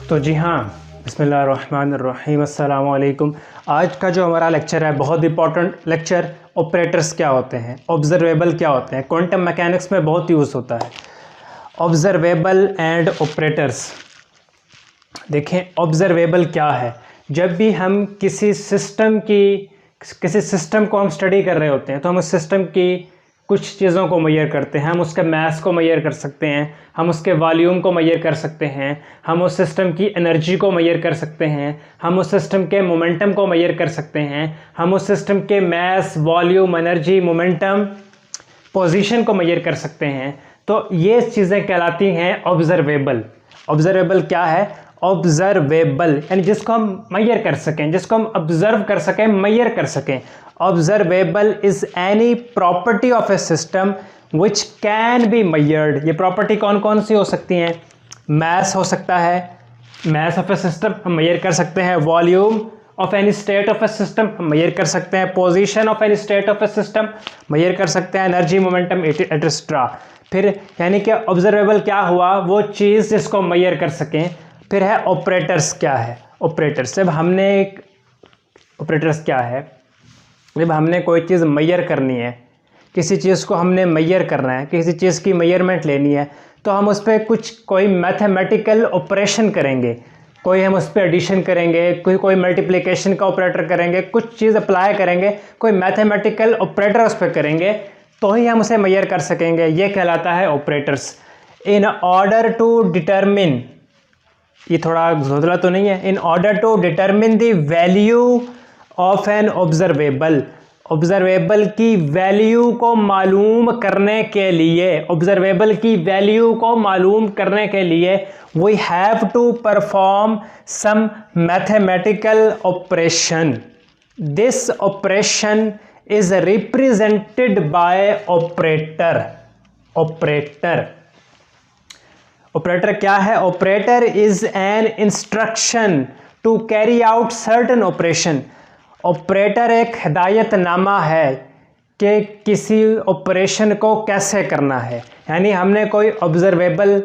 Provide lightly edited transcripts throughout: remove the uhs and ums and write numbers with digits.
तो जी हाँ, बिस्मिल्लाहिर्रहमानिर्रहीम, अस्सलाम वालेकुम। आज का जो हमारा लेक्चर है बहुत इंपॉर्टेंट लेक्चर, ऑपरेटर्स क्या होते हैं, ऑब्जर्वेबल क्या होते हैं, क्वांटम मैकेनिक्स में बहुत यूज़ होता है ऑब्जर्वेबल एंड ऑपरेटर्स। देखें ऑब्जर्वेबल क्या है। जब भी हम किसी सिस्टम को हम स्टडी कर रहे होते हैं तो हम उस सिस्टम की कुछ चीज़ों को मेजर करते हैं। हम उसके मास को मेजर कर सकते हैं, हम उसके वॉल्यूम को मेजर कर सकते हैं, हम उस सिस्टम की एनर्जी को मेजर कर सकते हैं, हम उस सिस्टम के मोमेंटम को मेजर कर सकते हैं, हम उस सिस्टम के मास, वॉल्यूम, एनर्जी, मोमेंटम, पोजीशन को मेजर कर सकते हैं। तो ये चीज़ें कहलाती हैं ऑब्जर्वेबल। ऑब्जर्वेबल क्या है? ऑब्जर्वेबल यानी जिसको हम मेजर कर सकें, जिसको हम ऑब्जर्व कर सकें, मेजर कर सकें। Observable is any property of a system which can be measured. ये प्रॉपर्टी कौन कौन सी हो सकती हैं? मास हो सकता है, मास ऑफ ए सिस्टम हम मेजर कर सकते हैं। Volume of any state of a system हम मेजर कर सकते हैं। Position of any state of a system measure कर सकते हैं। Energy, momentum, etcetera. फिर यानी कि ऑब्जर्वेबल क्या हुआ? वो चीज़ जिसको मेजर कर सकें। फिर है ऑपरेटर्स। क्या है ऑपरेटर्स? जब हमने एक ऑपरेटर्स क्या है, जब हमने कोई चीज़ मेजर करनी है, किसी चीज़ को हमने मेजर करना है, किसी चीज़ की मेजरमेंट लेनी है, तो हम उस पर कोई मैथमेटिकल ऑपरेशन करेंगे। कोई हम उस पर एडिशन करेंगे, कोई मल्टीप्लिकेशन का ऑपरेटर करेंगे, कुछ चीज़ अप्लाई करेंगे, कोई मैथमेटिकल ऑपरेटर उस पर करेंगे, तो ही हम उसे मेजर कर सकेंगे। ये कहलाता है operators. In order to determine, ये थोड़ा धुंधला तो नहीं है, in order to determine the value of an observable, observable की वैल्यू को मालूम करने के लिए, ऑब्जर्वेबल की वैल्यू को मालूम करने के लिए we have to perform some mathematical operation. This operation is represented by operator. Operator operator क्या है? Operator is an instruction to carry out certain operation. Operator एक हिदायतनामा है कि किसी ऑपरेशन को कैसे करना है। यानी हमने कोई ऑब्जर्वेबल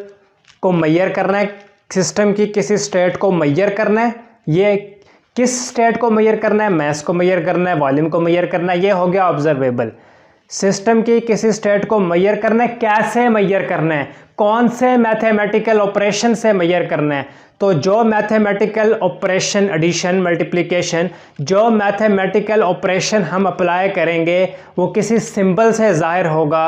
को मेजर करना है, सिस्टम की किसी स्टेट को मेजर करना है। ये किस स्टेट को मेजर करना है? मास को मेजर करना है, वॉल्यूम को मेजर करना है। ये हो गया ऑब्जर्वेबल। सिस्टम की किसी स्टेट को मेजर करना है, कैसे मेजर करना है, कौन से मैथमेटिकल ऑपरेशन से मेजर करना है। तो जो मैथमेटिकल ऑपरेशन, एडिशन, मल्टीप्लिकेशन, जो मैथमेटिकल ऑपरेशन हम अप्लाई करेंगे वो किसी सिंबल से जाहिर होगा,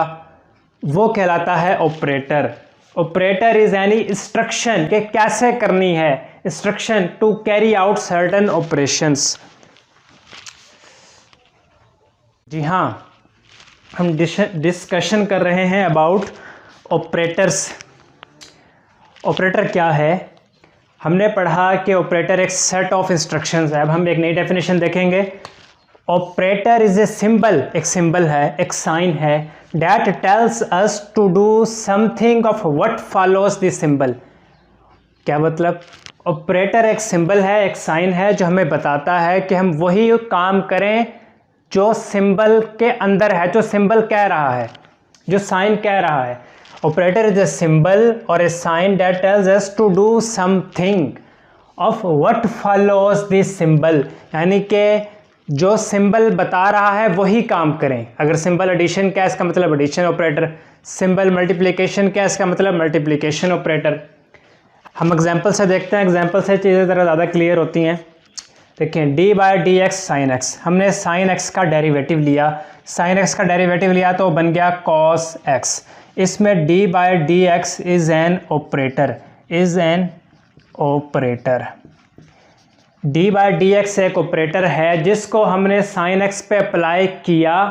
वो कहलाता है operator. Operator is any instruction कि कैसे करनी है, instruction to carry out certain operations. जी हाँ, हम डिस्कशन कर रहे हैं अबाउट ऑपरेटर्स। ऑपरेटर क्या है? हमने पढ़ा कि ऑपरेटर एक सेट ऑफ इंस्ट्रक्शंस है। अब हम एक नई डेफिनेशन देखेंगे। ऑपरेटर इज ए सिंबल, एक सिंबल है, एक साइन है, that tells us to do something of what follows this symbol. क्या मतलब? ऑपरेटर एक सिंबल है, एक साइन है जो हमें बताता है कि हम वही काम करें जो सिंबल के अंदर है, जो सिंबल कह रहा है, जो साइन कह रहा है। Operator is a symbol or a sign that tells us to do something of what follows this symbol. यानी कि जो सिंबल बता रहा है वही काम करें। अगर सिंबल एडिशन क्या है, इसका मतलब एडिशन ऑपरेटर। सिंबल मल्टीप्लिकेशन क्या है, इसका मतलब मल्टीप्लिकेशन ऑपरेटर। हम एग्जाम्पल से देखते हैं, एग्जाम्पल से चीज़ें ज़रा ज़्यादा क्लियर होती हैं। देखें, D by D x sine x, हमने साइन एक्स का डेरिवेटिव लिया, साइन एक्स का डेरिवेटिव लिया तो बन गया कॉस एक्स। इसमें D by D X is an operator, is an operator. D by D x एक ऑपरेटर है जिसको हमने साइन एक्स पे अप्लाई किया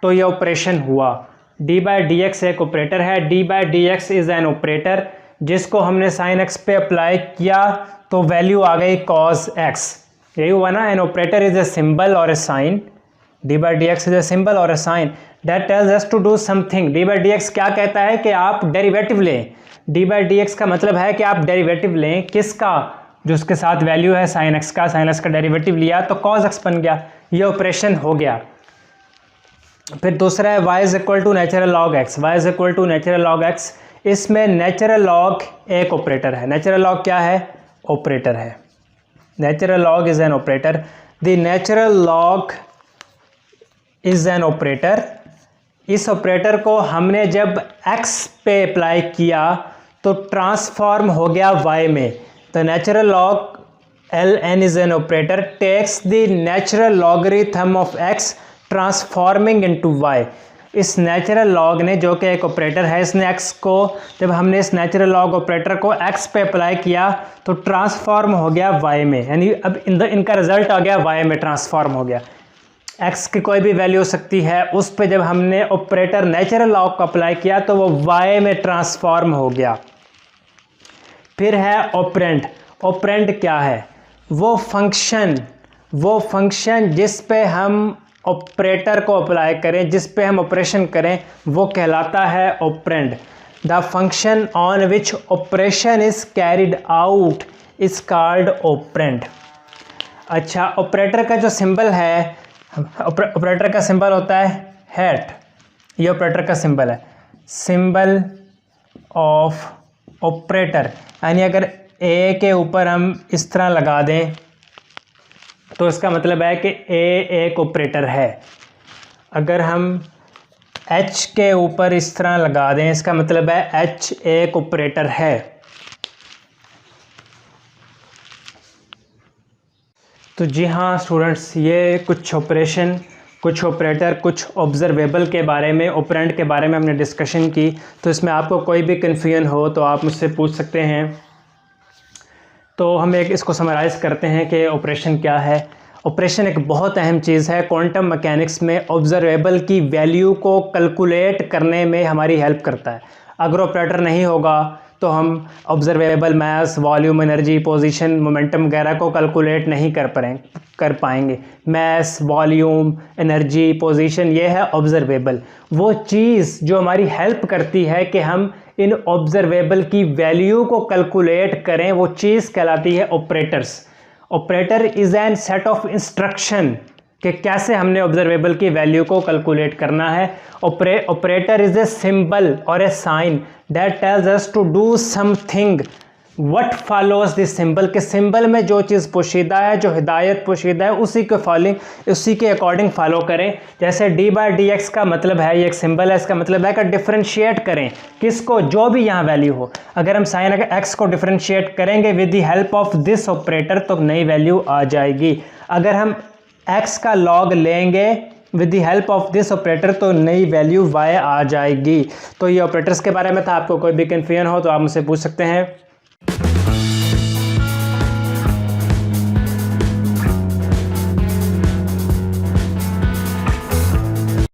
तो ये ऑपरेशन हुआ। डी बाई डी एक्स एक ऑपरेटर है, D by D X is an operator जिसको हमने साइन एक्स पे अप्लाई किया तो वैल्यू आ गई कॉस एक्स। यही हुआ ना। An operator is a symbol or a sign, D by D X is a symbol or a sign that tells us to do something. D by D X क्या कहता है कि आप derivative लें। D by D x का मतलब है कि आप डेरिवेटिव लें, किसका? जो उसके साथ वैल्यू है साइन एक्स का, साइन एक्स का डेरिवेटिव लिया तो कॉस एक्स बन गया। ये ऑपरेशन हो गया। फिर दूसरा है y is equal to natural log x. y is equal to natural log x इसमें नेचुरल लॉग एक ऑपरेटर है। नेचुरल लॉग क्या है? ऑपरेटर है। Natural log is an operator. The natural log is an operator. इस operator को हमने जब x पे अप्लाई किया तो ट्रांसफॉर्म हो गया y में। तो natural log ln is an operator takes the natural logarithm of x transforming into y। इस नेचुरल लॉग ने, जो कि एक ऑपरेटर है, इसने x को, जब हमने इस नेचुरल लॉग ऑपरेटर को x पे अप्लाई किया तो ट्रांसफॉर्म हो गया y में, यानी अब इनका रिजल्ट आ गया y में ट्रांसफॉर्म हो गया। x की कोई भी वैल्यू हो सकती है, उस पे जब हमने ऑपरेटर नेचुरल लॉग को अप्लाई किया तो वो y में ट्रांसफॉर्म हो गया। फिर है ऑपरेंड। ऑपरेंड क्या है? वो फंक्शन जिस पे हम ऑपरेटर को अप्लाई करें, जिस पे हम ऑपरेशन करें, वो कहलाता है operand. The function on which operation is carried out is called operand. अच्छा, ऑपरेटर का जो सिंबल है, ऑपरेटर का सिंबल होता है हैट। ये ऑपरेटर का सिंबल है, सिंबल ऑफ ऑपरेटर। यानी अगर ए के ऊपर हम इस तरह लगा दें तो इसका मतलब है कि ए एक ऑपरेटर है। अगर हम एच के ऊपर इस तरह लगा दें, इसका मतलब है एच एक ऑपरेटर है। तो जी हाँ स्टूडेंट्स, ये कुछ ऑपरेशन, कुछ ऑपरेटर, कुछ ऑब्जर्वेबल के बारे में, ऑपरेंड के बारे में हमने डिस्कशन की। तो इसमें आपको कोई भी कन्फ्यूजन हो तो आप मुझसे पूछ सकते हैं। तो हम एक इसको समराइज़ करते हैं कि ऑपरेशन क्या है। ऑपरेशन एक बहुत अहम चीज़ है। क्वांटम मैकेनिक्स में ऑब्जर्वेबल की वैल्यू को कैलकुलेट करने में हमारी हेल्प करता है। अगर ऑपरेटर नहीं होगा तो हम ऑब्जर्वेबल मास, वॉल्यूम, एनर्जी, पोजीशन, मोमेंटम वगैरह को कैलकुलेट नहीं कर पाएंगे। मास, वॉल्यूम, एनर्जी, पोजीशन, ये है ऑब्जर्वेबल। वो चीज़ जो हमारी हेल्प करती है कि हम इन ऑब्जर्वेबल की वैल्यू को कैलकुलेट करें, वो चीज़ कहलाती है operators. Operator is an set of instruction कि कैसे हमने ऑब्जर्वेबल की वैल्यू को कैलकुलेट करना है। Operator is a symbol or a sign that tells us to do something. What follows this symbol, के सिंबल में जो चीज़ पोशीदा है, जो हिदायत पोशीदा है, उसी के अकॉर्डिंग फॉलो करें। जैसे d/dx का मतलब है, ये एक सिंबल है, इसका मतलब है कि डिफरेंशिएट करें किसको, जो भी यहाँ वैल्यू हो। अगर हम साइन x को डिफरेंशिएट करेंगे with the help of this operator तो नई वैल्यू आ जाएगी। अगर हम x का लॉग लेंगे with the help of this operator तो नई वैल्यू y आ जाएगी। तो ये ऑपरेटर्स के बारे में था। आपको कोई भी कन्फ्यूजन हो तो आप मुझसे पूछ सकते हैं।